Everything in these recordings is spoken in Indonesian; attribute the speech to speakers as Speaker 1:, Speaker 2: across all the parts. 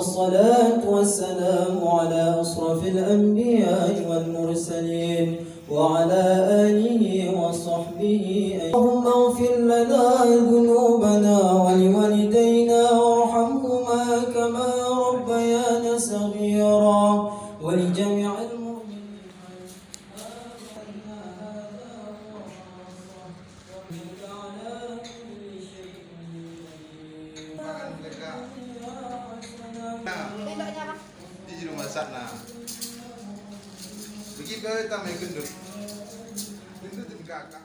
Speaker 1: والصلاة والسلام على أشرف الأنبياء والمرسلين وعلى آله وصحبه. اللهم اغفر لنا ذنوبنا ولوالدينا وارحمهما كما ربيانا صغيرا ولجميع المؤمنين.
Speaker 2: Di rumah sana. Begitu kita main gendut. Gendut di kakak.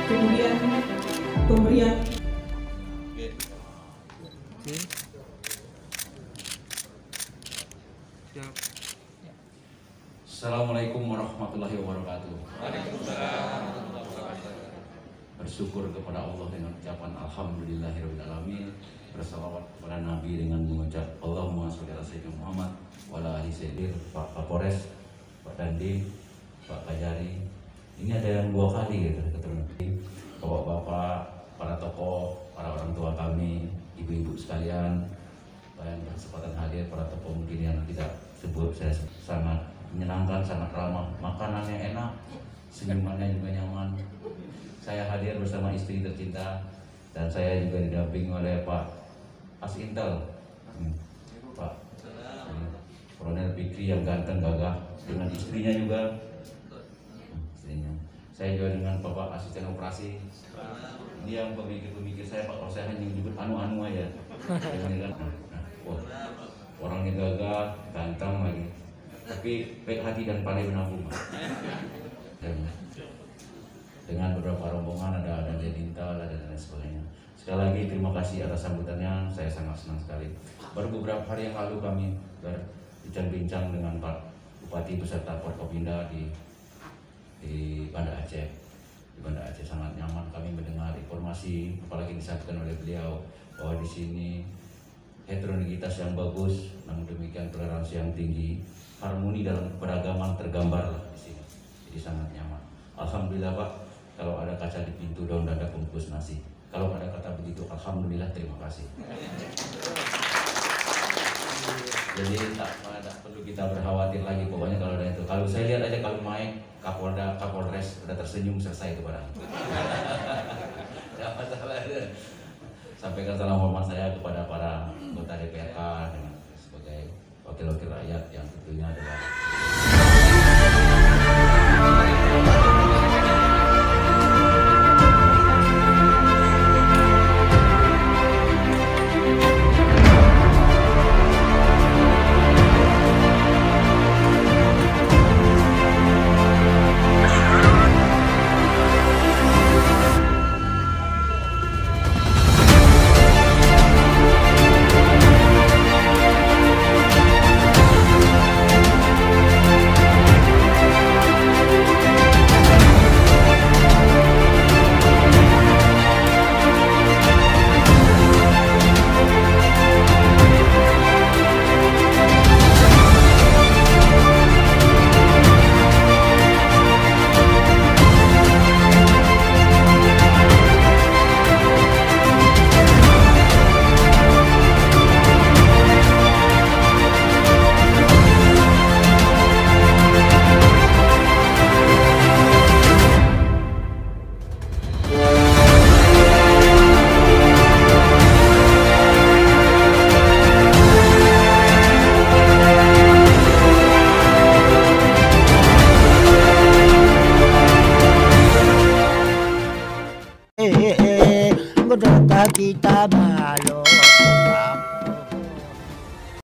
Speaker 3: Kemudian pemberian.
Speaker 4: Assalamualaikum warahmatullahi wabarakatuh. Bersyukur kepada Allah dengan ucapan alhamdulillahirobbilalamin. Bersalawat kepada Nabi dengan mengucap Allahumma sholli ala sayyidina Muhammad wa ala ali sayyidina. Pak Kapolres, Pak Dandim, Pak Kajari. Ini ada yang 2 kali gitu keturunan. Bapak-bapak, para tokoh, para orang tua kami, ibu-ibu sekalian, yang berkesempatan hadir, para tokoh mungkin yang tidak sebut, saya sangat menyenangkan, sangat ramah, makanannya enak, senyumannya juga nyaman. Saya hadir bersama istri tercinta dan saya juga didampingi oleh Pak Asintel, Pak Kolonel Fikri yang ganteng gagah dengan istrinya juga. Saya juga dengan Bapak Asisten Operasi. Dia yang pemikir-pemikir saya, Pak. Kalau saya hanya menyebut anu-anu aja. Orangnya gagah, ganteng lagi. Tapi baik hati dan pandai menabung. Dengan beberapa rombongan ada Dinta, ada dan lain sebagainya. Sekali lagi terima kasih atas sambutannya. Saya sangat senang sekali. Baru beberapa hari yang lalu kami berbincang-bincang dengan Pak Bupati beserta Forkopimda di Banda Aceh. Di Banda Aceh sangat nyaman kami mendengar informasi, apalagi disampaikan oleh beliau bahwa di sini heterogenitas yang bagus, namun demikian toleransi yang tinggi, harmoni dalam keberagaman tergambar di sini. Jadi sangat nyaman. Alhamdulillah Pak, kalau ada kaca di pintu daun dada bungkus nasi. Kalau ada kata begitu, alhamdulillah, terima kasih. Jadi tak perlu kita berkhawatir lagi, pokoknya kalau ada itu. Kalau saya lihat aja kalau main Kapolda, Kapolres udah tersenyum, selesai itu barang. Tidak masalah. Sampaikan salam hormat saya kepada para anggota DPRK dengan sebagai wakil-wakil rakyat yang tentunya adalah
Speaker 5: kita